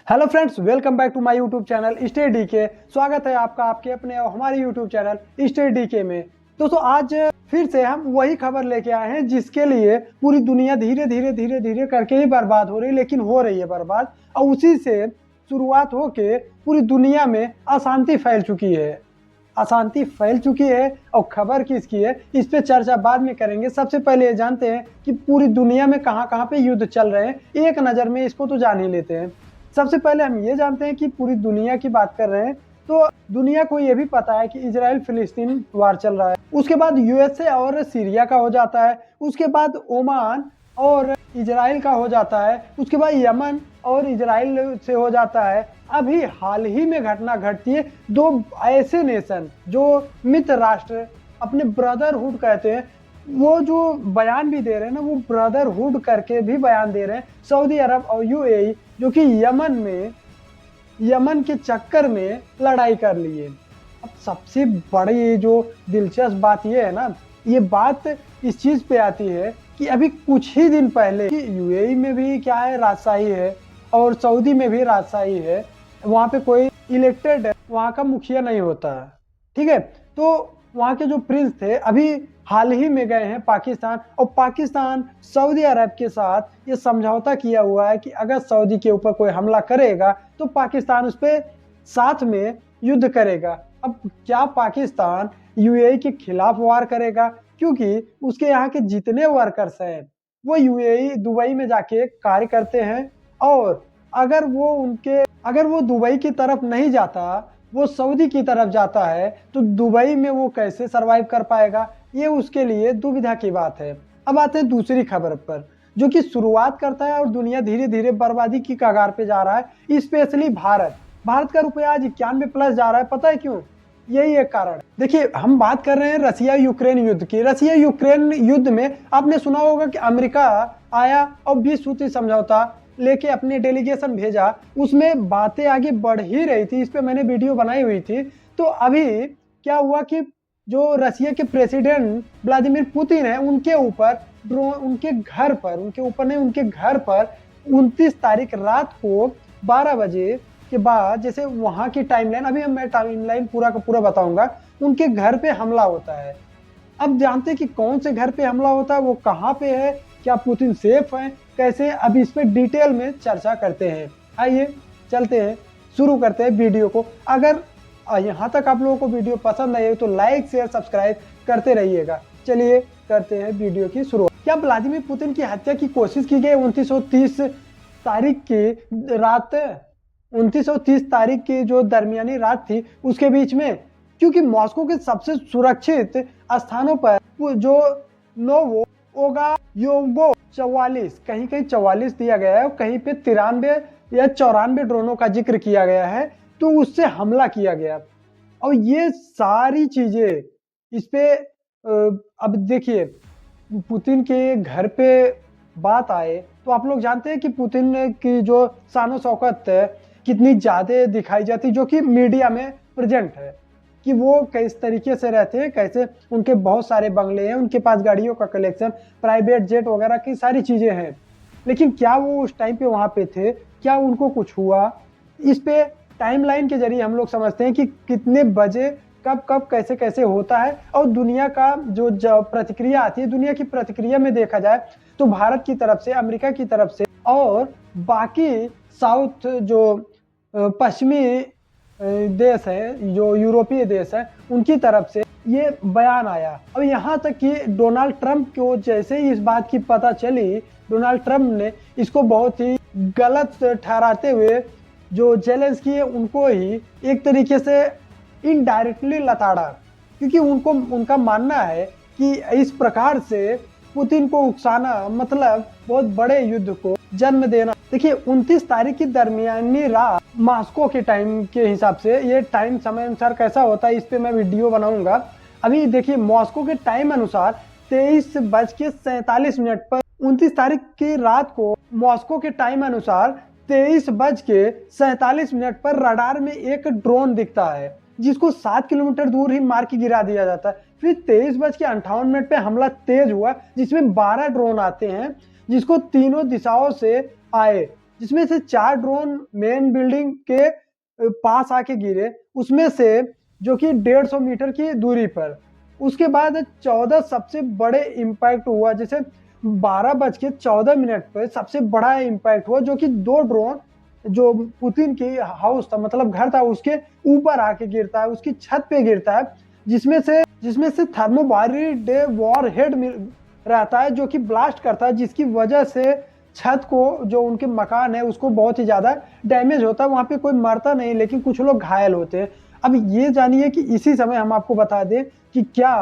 Hello friends, welcome back to my YouTube channel stay DK. स्वागत है आपका आपके अपने और हमारे यूट्यूब चैनल स्टे डीके में। दोस्तों, आज फिर से हम वही खबर लेके आए हैं जिसके लिए पूरी दुनिया धीरे धीरे धीरे धीरे करके ही बर्बाद हो रही है, लेकिन हो रही है बर्बाद। और उसी से शुरुआत होके पूरी दुनिया में अशांति फैल चुकी है। अशांति फैल चुकी है और खबर किसकी है, इस पे चर्चा बाद में करेंगे। सबसे पहले ये जानते हैं कि पूरी दुनिया में कहाँ कहाँ पे युद्ध चल रहे हैं, एक नज़र में इसको तो जान ही लेते हैं। सबसे पहले हम ये जानते हैं कि पूरी दुनिया की बात कर रहे हैं तो दुनिया को ये भी पता है कि इजराइल फिलिस्तीन वार चल रहा है। उसके बाद यूएसए और सीरिया का हो जाता है। उसके बाद ओमान और इजराइल का हो जाता है। उसके बाद यमन और इजराइल से हो जाता है। अभी हाल ही में घटना घटती है, दो ऐसे नेशन जो मित्र राष्ट्र अपने ब्रदरहुड कहते हैं, वो जो बयान भी दे रहे हैं ना, वो ब्रदरहुड करके भी बयान दे रहे हैं। सऊदी अरब और यूएई जो कि यमन के चक्कर में लड़ाई कर लिए। अब सबसे बड़ी जो दिलचस्प बात ये है ना, ये बात इस चीज़ पे आती है कि अभी कुछ ही दिन पहले कि यूएई में भी क्या है, राजशाही है और सऊदी में भी राजशाही है। वहाँ पे कोई इलेक्टेड वहाँ का मुखिया नहीं होता, ठीक है। तो वहाँ के जो प्रिंस थे अभी हाल ही में गए हैं पाकिस्तान, और पाकिस्तान सऊदी अरब के साथ ये समझौता किया हुआ है कि अगर सऊदी के ऊपर कोई हमला करेगा तो पाकिस्तान उस पर साथ में युद्ध करेगा। अब क्या पाकिस्तान यूएई के खिलाफ वार करेगा? क्योंकि उसके यहाँ के जितने वर्कर्स हैं वो यूएई दुबई में जाके कार्य करते हैं, और अगर वो दुबई की तरफ नहीं जाता, वो सऊदी की तरफ जाता है, तो दुबई में वो कैसे सरवाइव कर पाएगा? ये उसके लिए दुविधा की बात है। अब आते हैं दूसरी खबर पर, जो कि शुरुआत करता है और दुनिया धीरे धीरे बर्बादी की कगार पे जा रहा है। स्पेशली भारत का रुपया आज 91 प्लस जा रहा है। पता है क्यों? यही एक कारण है। देखिए, हम बात कर रहे हैं रसिया यूक्रेन युद्ध की। रसिया यूक्रेन युद्ध में आपने सुना होगा कि अमेरिका आया और 20 सूत्री समझौता लेके अपने डेलीगेशन भेजा। उसमें बातें आगे बढ़ ही रही थी, इस पे मैंने वीडियो बनाई हुई थी। तो अभी क्या हुआ कि जो रसिया के प्रेसिडेंट व्लादिमीर पुतिन है, उनके ऊपर ड्रोन, उनके घर पर 29 तारीख रात को 12 बजे के बाद, जैसे वहां की टाइमलाइन, अभी मैं टाइमलाइन पूरा का पूरा बताऊंगा, उनके घर पे हमला होता है। अब जानते हैं कि कौन से घर पे हमला होता है, वो कहाँ पे है, क्या पुतिन सेफ है, कैसे, अब इस पे डिटेल में चर्चा करते हैं। आइए चलते हैं, शुरू करते हैं वीडियो को। अगर यहाँ तक आप लोगों को वीडियो पसंद आई तो लाइक शेयर सब्सक्राइब करते रहिएगा। चलिए करते हैं वीडियो की शुरुआत। क्या व्लादिमीर पुतिन की हत्या की कोशिश की गई 2930 तारीख की रात, 2930 तारीख की जो दरमियानी रात थी उसके बीच में? क्योंकि मॉस्को के सबसे सुरक्षित स्थानों पर जो नोवो ओगायोवो 44, कहीं कहीं 44 दिया गया है और कहीं पे 93 या 94 ड्रोनों का जिक्र किया गया है, तो उससे हमला किया गया। और ये सारी चीजें इस पे अब देखिए, पुतिन के घर पे बात आए तो आप लोग जानते हैं कि पुतिन की जो शान शौकत है कितनी ज्यादा दिखाई जाती, जो कि मीडिया में प्रेजेंट है कि वो किस तरीके से रहते हैं, कैसे उनके बहुत सारे बंगले हैं, उनके पास गाड़ियों का कलेक्शन, प्राइवेट जेट वगैरह की सारी चीजें हैं। लेकिन क्या वो उस टाइम पे वहां पे थे? क्या उनको कुछ हुआ? इस पे टाइमलाइन के जरिए हम लोग समझते हैं कि कितने बजे कब कब कैसे कैसे होता है। और दुनिया का जो प्रतिक्रिया आती है, दुनिया की प्रतिक्रिया में देखा जाए तो भारत की तरफ से, अमेरिका की तरफ से और बाकी साउथ जो पश्चिमी देश है, जो यूरोपीय देश है, उनकी तरफ से ये बयान आया। और यहाँ तक कि डोनाल्ड ट्रंप को जैसे ही इस बात की पता चली, डोनाल्ड ट्रंप ने इसको बहुत ही गलत ठहराते हुए जो जेलेंस्की है उनको ही एक तरीके से इनडायरेक्टली लताड़ा, क्योंकि उनका मानना है कि इस प्रकार से पुतिन को उकसाना मतलब बहुत बड़े युद्ध को जन्म देना। देखिए, 29 तारीख की दरमियानी रात मॉस्को के टाइम के हिसाब से, ये टाइम समय अनुसार कैसा होता है इस पे मैं वीडियो बनाऊंगा। अभी देखिए, मॉस्को के टाइम अनुसार 23:47 पर 29 तारीख की रात को मॉस्को के टाइम अनुसार 23:47 पर रडार में एक ड्रोन दिखता है, जिसको 7 किलोमीटर दूर ही मार के गिरा दिया जाता है। फिर 23:58 पे हमला तेज हुआ, जिसमें 12 ड्रोन आते हैं, जिसको तीनों दिशाओं से आए जिसमें से 4 ड्रोन मेन बिल्डिंग के पास आके गिरे, उसमें से जो कि 150 मीटर की दूरी पर। उसके बाद 14 सबसे बड़े इम्पैक्ट हुआ, जैसे 12:14 पे सबसे बड़ा इम्पैक्ट हुआ, जो कि 2 ड्रोन जो पुतिन की हाउस था, मतलब घर था, उसके ऊपर आके गिरता है, उसकी छत पे गिरता है, जिसमें से थर्मोबारिड वॉरहेड रहता है जो कि ब्लास्ट करता है, जिसकी वजह से छत को, जो उनके मकान है, उसको बहुत ही ज्यादा डैमेज होता है। वहां पे कोई मरता नहीं, लेकिन कुछ लोग घायल होते हैं। अब ये जानिए कि इसी समय हम आपको बता दें कि क्या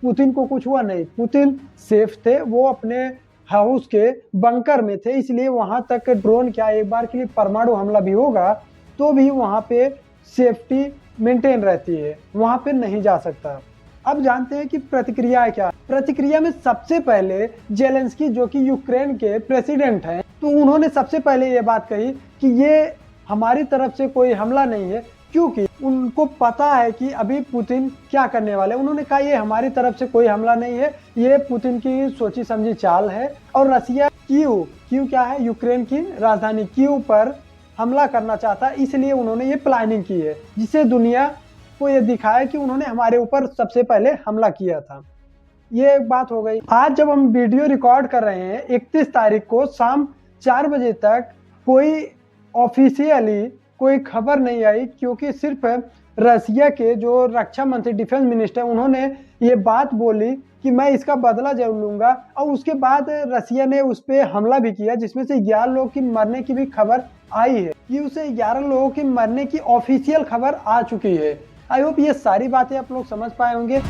पुतिन को कुछ हुआ? नहीं, पुतिन सेफ थे, वो अपने हाउस के बंकर में थे, इसलिए वहां तक ड्रोन क्या, एक बार के लिए परमाणु हमला भी होगा तो भी वहां पे सेफ्टी मेंटेन रहती है, वहां पे नहीं जा सकता। अब जानते हैं कि प्रतिक्रिया क्या। प्रतिक्रिया में सबसे पहले जेलेंस्की, जो कि यूक्रेन के प्रेसिडेंट हैं, तो उन्होंने सबसे पहले ये बात कही कि ये हमारी तरफ से कोई हमला नहीं है, क्योंकि उनको पता है कि अभी पुतिन क्या करने वाले। उन्होंने कहा ये हमारी तरफ से कोई हमला नहीं है, ये पुतिन की सोची समझी चाल है, और रसिया कीव क्या है, यूक्रेन की राजधानी कीव पर हमला करना चाहता है, इसलिए उन्होंने ये प्लानिंग की है, जिससे दुनिया को ये दिखाया कि उन्होंने हमारे ऊपर सबसे पहले हमला किया था। ये एक बात हो गई। आज जब हम वीडियो रिकॉर्ड कर रहे हैं 31 तारीख को शाम 4 बजे तक कोई ऑफिशियली कोई खबर नहीं आई, क्योंकि सिर्फ रसिया के जो रक्षा मंत्री, डिफेंस मिनिस्टर, उन्होंने ये बात बोली कि मैं इसका बदला जरूर लूंगा, और उसके बाद रसिया ने उस पर हमला भी किया, जिसमें से 11 लोगों की मरने की भी खबर आई है, कि उसे 11 लोगों की मरने की ऑफिशियल खबर आ चुकी है। आई होप ये सारी बातें आप लोग समझ पाए होंगे।